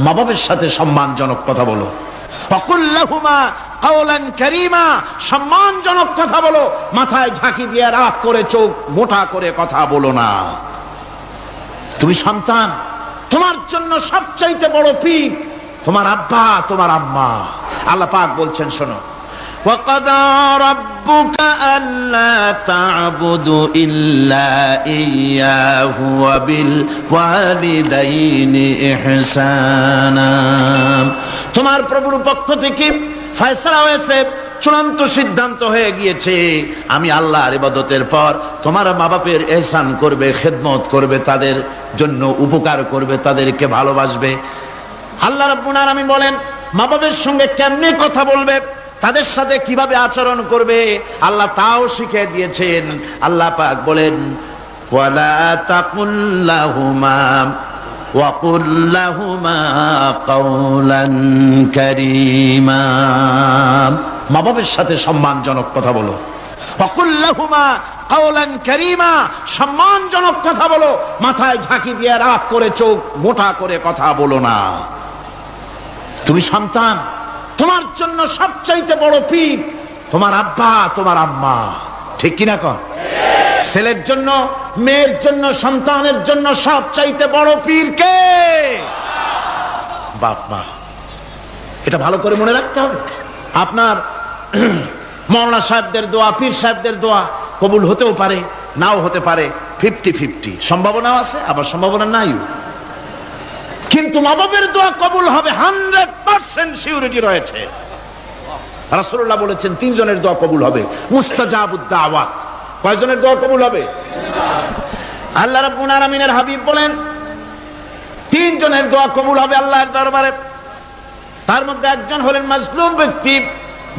মা বাবার সাথে সম্মানজনক কথা বলো। ফাকুল লাহুমা কাওলান কারীমা, সম্মানজনক কথা বলো, মাথায় ঝাঁকি দিয়ে রাগ করে চোখ মোটা করে কথা বলো না। তুমি সন্তান, তোমার জন্য সবচাইতে বড় পীর তোমার আব্বা, তোমার আম্মা। আল্লাহ পাক বলছেন, শোনো, وَقَضَى رَبُّكَ أَلَّا تَعْبُدُوا إِلَّا إِيَّاهُ وَبِالْوَالِدَيْنِ إِحْسَانًا। তোমার প্রভুর পক্ষ থেকে ফয়সালা হয়েছে, চূড়ান্ত সিদ্ধান্ত হয়ে গিয়েছে, আমি আল্লাহর ইবাদতের পর তোমার মা বাপের ইহসান করবে, খেদমত করবে, তাদের জন্য উপকার করবে, তাদেরকে ভালোবাসবে। আল্লাহ রাব্বুল আলামিন বলেন মা বাবার সঙ্গে কেমনে কথা বলবে, তাদের সাথে কিভাবে আচরণ করবে, আল্লাহ তাও শিখিয়ে দিয়েছেন। আল্লাহ পাক বলেন, ওয়ালা তাকুল লাহুমা ওয়া কুল লাহুমা কাওলান কারীমা। মা বাবার সাথে সম্মানজনক কথা বলো। ওয়া কুল লাহুমা কাওলান কারীমা, সম্মানজনক কথা বলো, মাথায় ঝাঁকি দিয়ে রাগ করে চোখ মোটা করে কথা বলো না। তুমি সন্তান, তোমার জন্য সবচাইতে বড় পীর তোমার আব্বা, তোমার আম্মা। ঠিক কিনা কন? ছেলের জন্য, মেয়ের জন্য, সন্তানের জন্য সবচাইতে বড় পীর কে? বাপ মা। এটা ভালো করে মনে রাখতে হবে। আপনার মাওলানা সাহেবদের দোয়া, পীর সাহেবদের দোয়া কবুল হতেও পারে, নাও হতে পারে, 50-50 সম্ভাবনাও আছে, আবার সম্ভাবনা নাই। কিন্তু মা বাবার দোয়া কবুল হবে 100% সিউরিটি রয়েছে। রাসূলুল্লাহ বলেছেন 3 জনের দোয়া কবুল হবে, মুস্তাজাবুদ দাওয়াত। কয়জনের দোয়া কবুল হবে? আল্লাহ রাব্বুল আলামিনের হাবিব বলেন 3 জনের দোয়া কবুল হবে আল্লাহর দরবারে। তার মধ্যে একজন হলেন মাজলুম ব্যক্তি,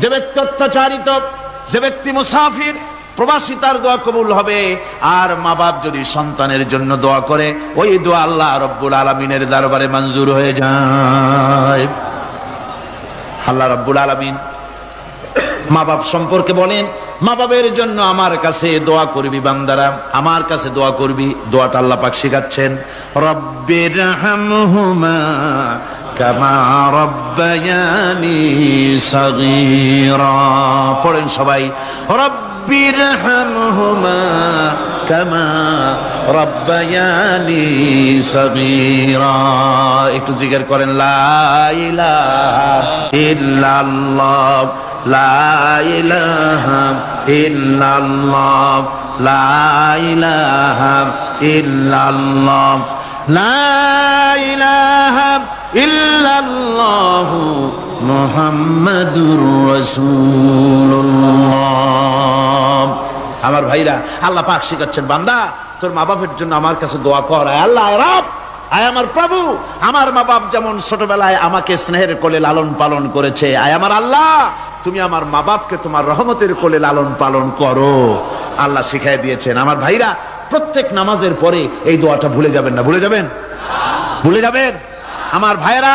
যে ব্যক্তি অত্যাচারিত, যে ব্যক্তি মুসাফির, প্রবাসী, তার দোয়া কবুল হবে। আর মা বাপ যদি সন্তানের জন্য দোয়া করে, ওই দোয়া আল্লাহ রাব্বুল আলামিনের দরবারে মঞ্জুর হয়ে যায়। আল্লাহ রাব্বুল আলামিন মা বাপ সম্পর্কে বলেন, মা বাবের জন্য আমার কাছে দোয়া করবি বান্দারা, আমার কাছে দোয়া করবি। দোয়াটা আল্লাহ পাক শিখাচ্ছেন, রব্বিরহামহুমা কামা রব্বায়ানি সগীরা। পড়েন সবাই, রব্বিরহামহুমা কামা রব্বায়ানি সগীরা। একটু জিকির করেন, লা ইলাহা ইল্লাল্লাহ, লা ইলাহা ইল্লাল্লাহ, লা ইলাহা ইল্লাল্লাহ, লা ইলাহা ইল্লাল্লাহ মুহাম্মাদুর রাসূলুল্লাহ। আমার ভাইরা, আল্লাহ পাক শিখাচ্ছেন, বান্দা তোর মা বাপের জন্য আমার কাছে দোয়া কর। আল্লাহ রব, আয় আমার প্রভু, আমার মা বাপ যেমন ছোটবেলায় আমাকে স্নেহের কোলে লালন পালন করেছে, আয় আমার আল্লাহ তুমি আমার মা বাপকে তোমার রহমতের কোলে লালন পালন করো। আল্লাহ শিখাই দিয়েছেন। আমার ভাইরা, প্রত্যেক নামাজের পরে এই দোয়াটা ভুলে যাবেন না। ভুলে যাবেন? ভুলে যাবেন? আমার ভাইরা,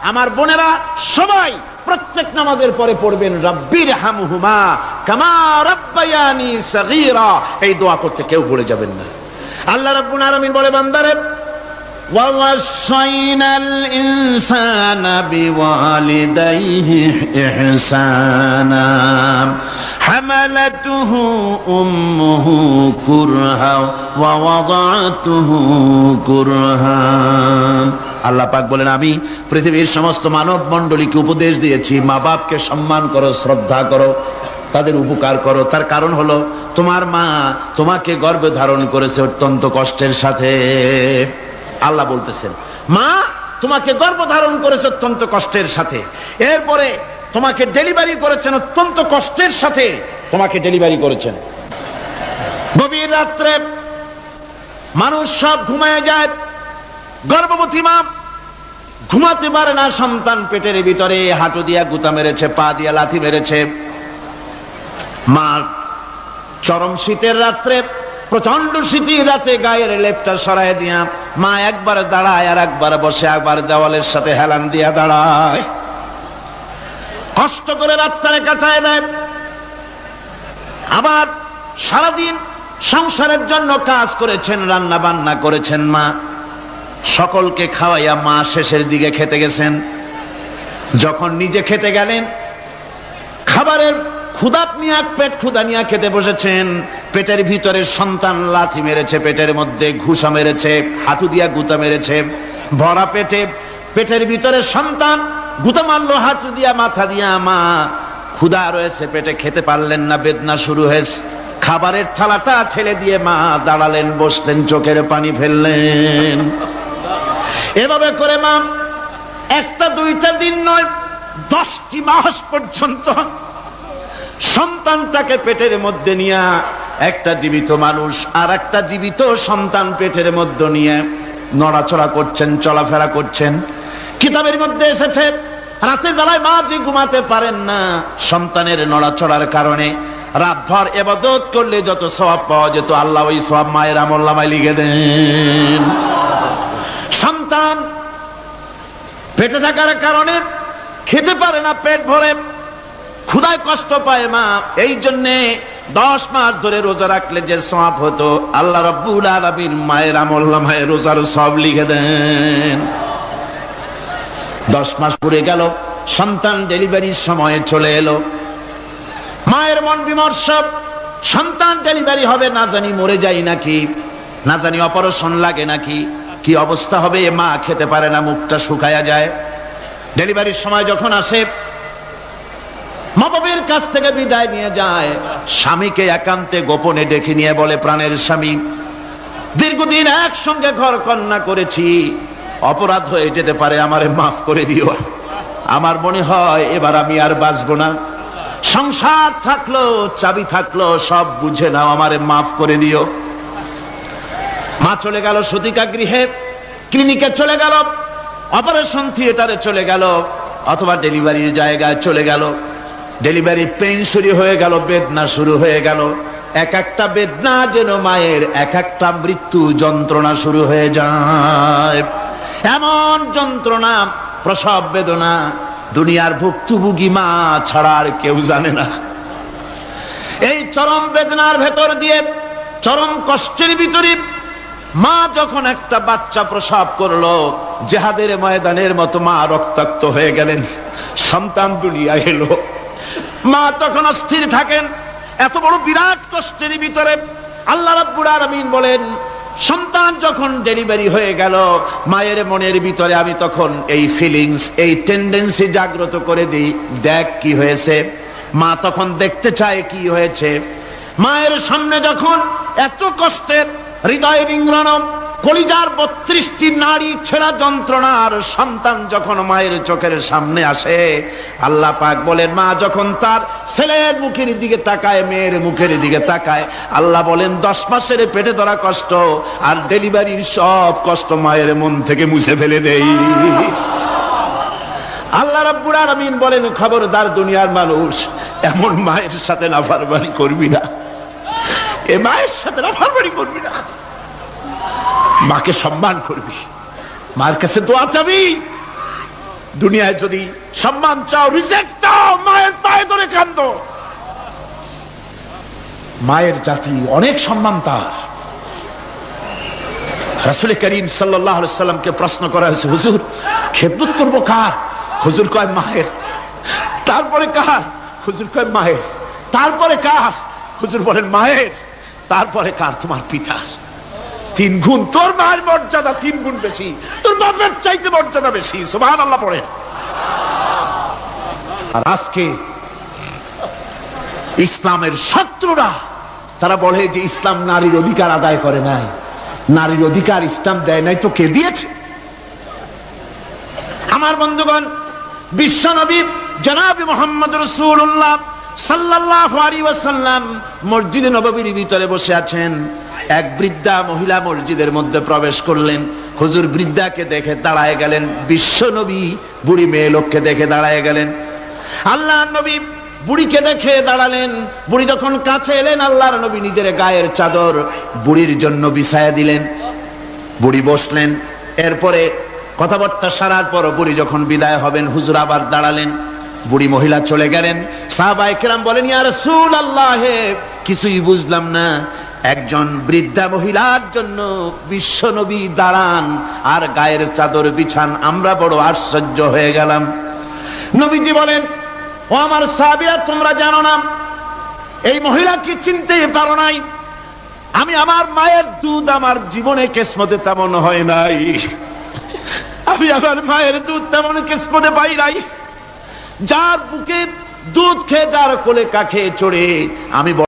আমার বোনেরা, সবাই প্রত্যেক নামাজের পরে পড়বেন, রব্বিরহামহুমা কামা রব্বায়ানি সগীরা। এই দোয়া করতে কেউ ভুলে যাবেন না। আল্লাহ রাব্বুল আলামিন বলে, বান্দারে وَوَصَّيْنَا الْإِنسَانَ بِوَالِدَيْهِ إِحْسَانًا حَمَلَتْهُ أُمُّهُ كُرْهًا وَوَضَعَتْهُ كُرْهًا। আল্লাহ পাক বলেন, আমি পৃথিবীর সমস্ত মানব মণ্ডলীকে উপদেশ দিয়েছি, মা বাপকে সম্মান করো, শ্রদ্ধা করো, তাদের উপকার করো। তার কারণ হলো তোমার মা তোমাকে গর্ভে ধারণ করেছে অত্যন্ত কষ্টের সাথে। আল্লাহ বলতেছেন, মা তোমাকে গর্ভধারণ করেছে অত্যন্ত কষ্টের সাথে, এরপরে তোমাকে ডেলিভারি করেছেন অত্যন্ত কষ্টের সাথে, তোমাকে ডেলিভারি করেছেন। গভীর রাত্রে মানুষ সব ঘুমায় যায়, গর্ভবতী মা ঘুমাতে পারে না, সন্তান পেটের ভিতরে হাঁটু দিয়া গুতা মেরেছে, পা দিয়া লাথি মেরেছে। মা চরম শীতের রাত্রে, প্রচন্ড শীতের রাতে গায়ের লেপটা সরাই দিয়া মা একবার দাঁড়ায়, আর একবার বসে, একবার দেওয়ালের সাথে হেলান দিয়া দাঁড়ায়, কষ্ট করে রাতটারে কাটায় দেয়। আবার সারাদিন সংসারের জন্য কাজ করেছেন, রান্না বান্না করেছেন মা, সকলকে খাওয়াইয়া মা শেষের দিকে খেতে গেছেন। যখন নিজে খেতে গেলেন, খাবারের ক্ষুধা নিয়ে পেট ক্ষুধা নিয়ে খেতে বসেছেন, পেটের ভিতরে সন্তান লাথি মেরেছে, পেটের মধ্যে ঘুষা মেরেছে, হাঁটু দিয়া গুতা মেরেছে, ভরা পেটে পেটের ভিতরে সন্তান গুতা মারলো হাঁটু দিয়া মাথা দিয়া। মা ক্ষুধা রয়েছে পেটে, খেতে পারলেন না, বেদনা শুরু হয়েছে। খাবারের থালাটা ঠেলে দিয়ে মা দাঁড়ালেন, বসলেন, চোখের পানি ফেললেন। এভাবে করে মা একটা দুইটা দিন নয়, 10টি মাস পর্যন্ত সন্তানটাকে পেটের মধ্যে নিয়ে, একটা জীবিত মানুষ আর একটা জীবিত সন্তান পেটের মধ্যে নিয়ে নড়াচড়া করছেন, চলাফেরা করছেন। কিতাবের মধ্যে এসেছে রাতের বেলায় মা যে ঘুমাতে পারেন না, সন্তানের নড়াচড়ার কারণে রাতভর ইবাদত করলে যত সওয়াব পাওয়া যেত, আল্লাহ ওই সওয়াব মায়ের আমলনামায় লিখে দেন। সন্তান পেটে থাকার কারণে খেতে পারে না, পেট ভরে ক্ষুধায় কষ্ট পায় মা। এই জন্যে 10 মাস ধরে রোজা রাখলে যে সওয়াব হতো, আল্লাহ রাব্বুল আলামিন মায়ের আমলনামায় রোজার সওয়াব লিখে দেন। 10 মাস পুরে গেল, সন্তান ডেলিভারির সময় চলে এলো। মায়ের মন বিমর্ষ, সন্তান ডেলিভারি হবে, না জানি মরে যাই নাকি, না জানি অপারেশন লাগে নাকি, কি অবস্থা হবে। মা খেতে পারে না, মুখটা শুকায়া যায়। ডেলিভারির সময় যখন আসে, মা বাবার কাছ থেকে বিদায় নিয়ে যায়, স্বামীকে একান্তে গোপনে ডেকে নিয়ে বলে, প্রাণের স্বামী, দীর্ঘদিন একসঙ্গে ঘর কন্যা করেছি, অপরাধ হয়ে যেতে পারে, আমারে মাফ করে দিও। আমার মনে হয় এবার আমি আর বাঁচবো না। সংসার থাকলো, চাবি থাকলো, সব বুঝে নাও, আমারে মাফ করে দিও। মা চলে গেল সতিকা গৃহে, ক্লিনিকে চলে গেল, অপারেশন থিয়েটারে চলে গেল, অথবা ডেলিভারির জায়গায় চলে গেল। ডেলিভারি পেইন শুরু হয়ে গেল, বেদনা শুরু হয়ে গেল। এক একটা বেদনা যেন মায়ের এক একটা মৃত্যু যন্ত্রণা শুরু হয়ে যায়। এমন যন্ত্রণা, প্রসব বেদনা দুনিয়ার ভুক্তভোগী মা ছাড়া আর কেউ জানে না। এই চরম বেদনার ভেতর দিয়ে, চরম কষ্টের ভিতরে মা যখন একটা বাচ্চা প্রসব করলো, জিহাদের ময়দানের মতো মা রক্তাক্ত হয়ে গেলেন, সন্তান দুনিয়ায় এলো। মা তখন অস্থির থাকেন। এত বড় বিরাট কষ্টের ভিতরে আল্লাহ রাব্বুল আলামিন বলেন, সন্তান যখন ডেলিভারি হয়ে গেল, মায়ের মনের ভিতরে আমি তখন এই ফিলিংস, এই টেন্ডেন্সি জাগ্রত করে দিই, দেখ কি হয়েছে। মা তখন দেখতে চায় কি হয়েছে। মায়ের সামনে যখন এত কষ্টের, হৃদয় বিংড়ানো, কলিজার 32টি নাড়ি ছেঁড়া যন্ত্রণার সন্তান যখন মায়ের চোখের সামনে আসে, আল্লাহ পাক বলেন, মা যখন তার ছেলের মুখের দিকে তাকায়, মেয়ের মুখের দিকে তাকায়, আল্লাহ বলেন 10 মাসের পেটে ধরা কষ্ট আর ডেলিভারির সব কষ্ট মায়ের মন থেকে মুছে ফেলে দেই। আল্লাহ রাব্বুল আলামিন বলেন, খবরদার দুনিয়ার মানুষ, এমন মায়ের সাথে নাফরমানি করবি না, এ মায়ের সাথে নাফরমানি করবি না। মাকে সম্মান করবি, মার কাছে দোয়া চাবি। দুনিয়ায় যদি সম্মান চাও, রিজেক্ট দাও, মায়ের পায়ে ধরে কাঁদো। মায়ের জাতি অনেক সম্মান তার। রাসূল করিম সাল্লাল্লাহু আলাইহি সাল্লামকে প্রশ্ন করা হয়েছে, হুজুর খেদমত করবো কার? হুজুর কয় মায়ের। তারপরে কার? হুজুর কয় মায়ের। তারপরে কার? হুজুর বলেন মায়ের। তারপরে কার? তোমার পিতার। 3 গুণ। তোর মায়ের মর্যাদা 3 গুণ বেশি, তোর বাপের চাইতে মর্যাদা বেশি। সুবহানাল্লাহ পড়ে। আর আজকে ইসলামের শত্রুরা তারা বলে যে ইসলাম নারীর অধিকার আদায় করে নাই। নারীর অধিকার ইসলাম দেয় নাই তো কে দিয়েছে? আমার বন্ধুগণ, বিশ্বনবী জনাব মুহাম্মদ রাসূলুল্লাহ সাল্লাল্লাহু আলাইহি ওয়াসাল্লাম মসজিদে নববীর ভিতরে বসে আছেন। এক বৃদ্ধা মহিলা মসজিদের মধ্যে প্রবেশ করলেন। হুজুর বৃদ্ধাকে দেখে দাঁড়ায় গেলেন। বিশ্বনবী বুড়ি মেয়ে লোককে দেখে দাঁড়ায় গেলেন। আল্লাহর নবী বুড়িকে দেখে দাঁড়ালেন। বুড়ি যখন কাছে এলেন, আল্লাহর নবী নিজের গায়ের চাদর বুড়ির জন্য বিছায়া দিলেন। বুড়ি বসলেন। এরপরে কথাবার্তা সারার পর বুড়ি যখন বিদায় হবেন, হুজুর আবার দাঁড়ালেন। বুড়ি মহিলা চলে গেলেন। সাহাবায়ে কেরাম বলেন, ইয়া রাসূলুল্লাহ, কিছুই বুঝলাম না, একজন বৃদ্ধা মহিলার জন্য বিশ্ব নবী দাঁড়ান আর গায়ের চাদর বিছান। আমরা বড় আশ্চর্য হয়ে গেলাম। নবীজি বলেন, ও আমার সাহাবীরা, তোমরা জানো না এই মহিলাকে চিনতে পারো নাই? আমি আমার মায়ের দুধ আমার জীবনে কিসমতে তেমন হয় নাই, আমি আমার মায়ের দুধ তেমন কিসমতে পাই নাই। যার বুকে দুধ খেয়ে, যার কোলে কাখে চড়ে আমি